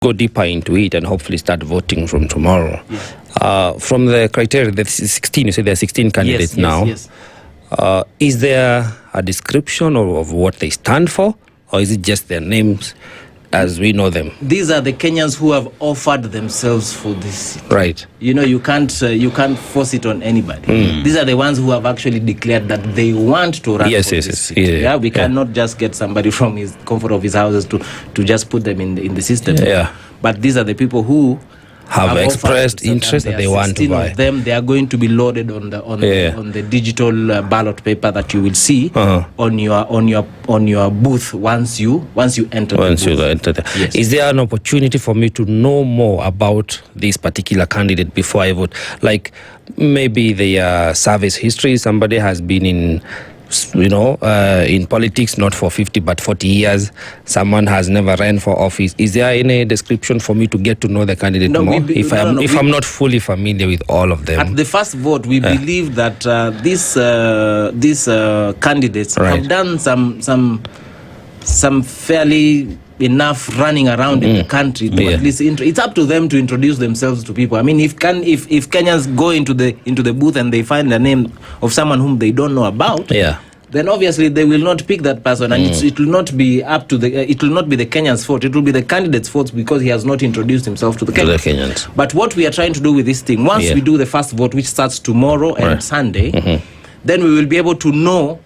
go deeper into it and hopefully start voting from tomorrow. Yeah. From the criteria, there's 16. You say there are 16 candidates now. Yes. Is there a description of what they stand for, or is it just their names as we know them? These are the Kenyans who have offered themselves for this. Right. You know, you can't force it on anybody. These are the ones who have actually declared that they want to run for this seat. Yeah, we cannot just get somebody from his comfort of his houses to just put them in the system. Yeah. But these are the people who have expressed interest that they want to buy. Of them, they are going to be loaded on the digital ballot paper that you will see on your booth once you enter. Once you enter there. Yes. Is there an opportunity for me to know more about this particular candidate before I vote? Like maybe the service history. Somebody has been in politics, not for 50 but 40 years. Someone has never ran for office. Is there any description for me to get to know the candidate more? If I'm not fully familiar with all of them. At the first vote, we believe that these candidates have done some fairly enough running around in the country to at least it's up to them to introduce themselves to people. I mean, if Kenyans go into the booth and they find the name of someone whom they don't know about, then obviously they will not pick that person, and it will not be up to it will not be the Kenyans' fault. It will be the candidate's fault because he has not introduced himself to the Kenyans. But what we are trying to do with this thing, once we do the first vote, which starts tomorrow and Sunday, then we will be able to know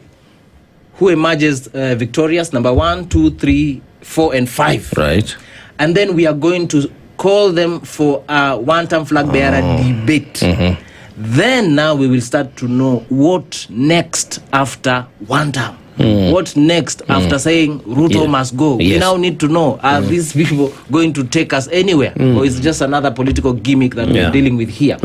who emerges victorious, number 1, 2, 3, 4, and 5. Right. And then we are going to call them for a one-term flag bearer debate. Then now we will start to know what next after one term. What next after saying Ruto must go? We now need to know, are these people going to take us anywhere? Or is it just another political gimmick that we're dealing with here?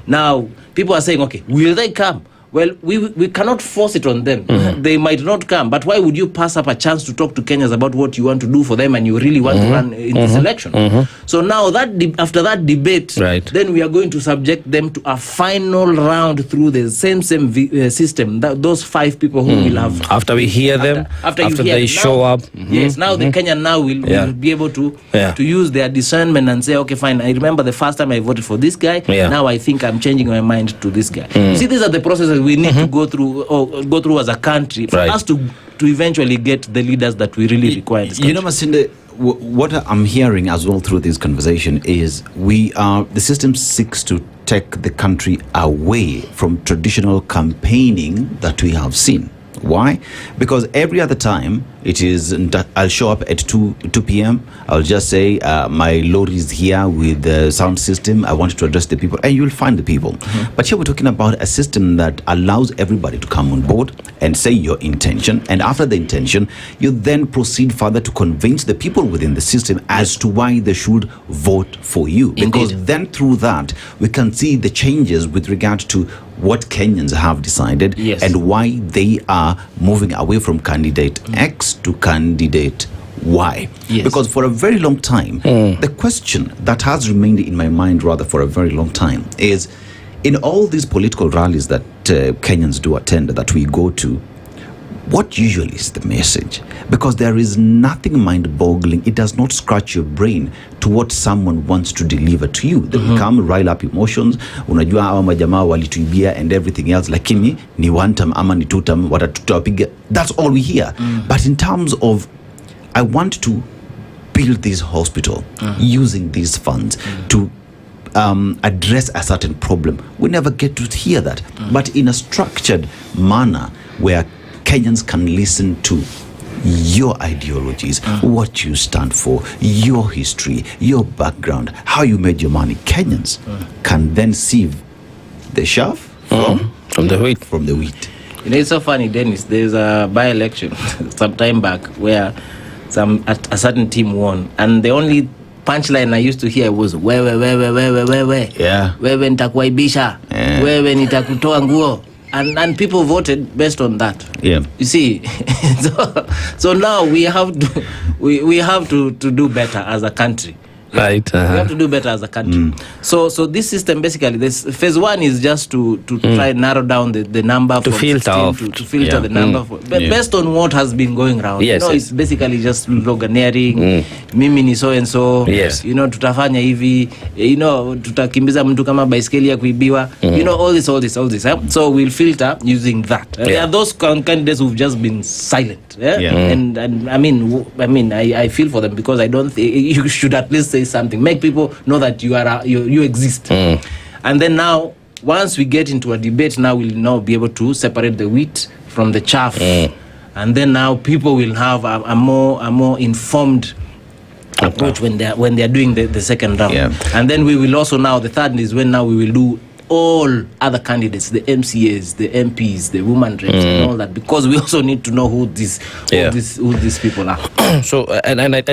Now, people are saying, okay, will they come? Well, we cannot force it on them. They might not come. But why would you pass up a chance to talk to Kenyans about what you want to do for them and you really want to run in this election? So now after that debate, then we are going to subject them to a final round through the same system. Those 5 people who will have... After we hear them, after they show up. Yes, now the Kenyan now will be able to use their discernment and say, okay, fine, I remember the first time I voted for this guy. Now I think I'm changing my mind to this guy. You see, these are the processes we need to go through as a country for us to eventually get the leaders that we really require in this country. You know, Masinde, what I'm hearing as well through this conversation is the system seeks to take the country away from traditional campaigning that we have seen. Why? Because every other time it is, I'll show up at 2 p.m. I'll just say, my lorry is here with the sound system. I want to address the people, and you'll find the people. But here we're talking about a system that allows everybody to come on board and say your intention. And after the intention, you then proceed further to convince the people within the system as to why they should vote for you. Because then through that, we can see the changes with regard to what Kenyans have decided and why they are moving away from candidate X to candidate Y. Because for a very long time, the question that has remained in my mind rather for a very long time is, in all these political rallies that Kenyans do attend, that we go to, what usually is the message? Because there is nothing mind-boggling. It does not scratch your brain to what someone wants to deliver to you. They come, rile up emotions. Unajua hawa majamaa walituibia and everything else. Lakini ni one term ama ni two term watatupiga. That's all we hear. But in terms of, I want to build this hospital using these funds to address a certain problem, we never get to hear that. But in a structured manner where Kenyans can listen to your ideologies, what you stand for, your history, your background, how you made your money. Kenyans can then sieve the chaff from the wheat. You know, it's so funny, Dennis. There's a by-election some time back where a certain team won, and the only punchline I used to hear was wewe nitakuaibisha, wewe nitakutoa nguo. And people voted based on that. You see, so now we have to do better as a country. Right. We have to do better as a country. So this system basically, this phase 1 is just to try and narrow down the number To from filter 16 off. to filter the number based on what has been going around. Yes, you know, yes. it's basically just sloganeering. Mimi ni so and so. Yes. You know, tutafanya hivi. You know, tutakimbiza mtu kama baiskeli ya kuibiwa. You know, all this. So we'll filter using that. There are those candidates who've just been silent. And I mean, I feel for them because I don't think you should at least say something, make people know that you exist. And then now, once we get into a debate, now we'll now be able to separate the wheat from the chaff, and then now people will have a more informed approach when they are doing the second round. And then we will also now, the third is when now we will do all other candidates, the MCAs, the MPs, the women reps, and all that, because we also need to know who these people are. So and I think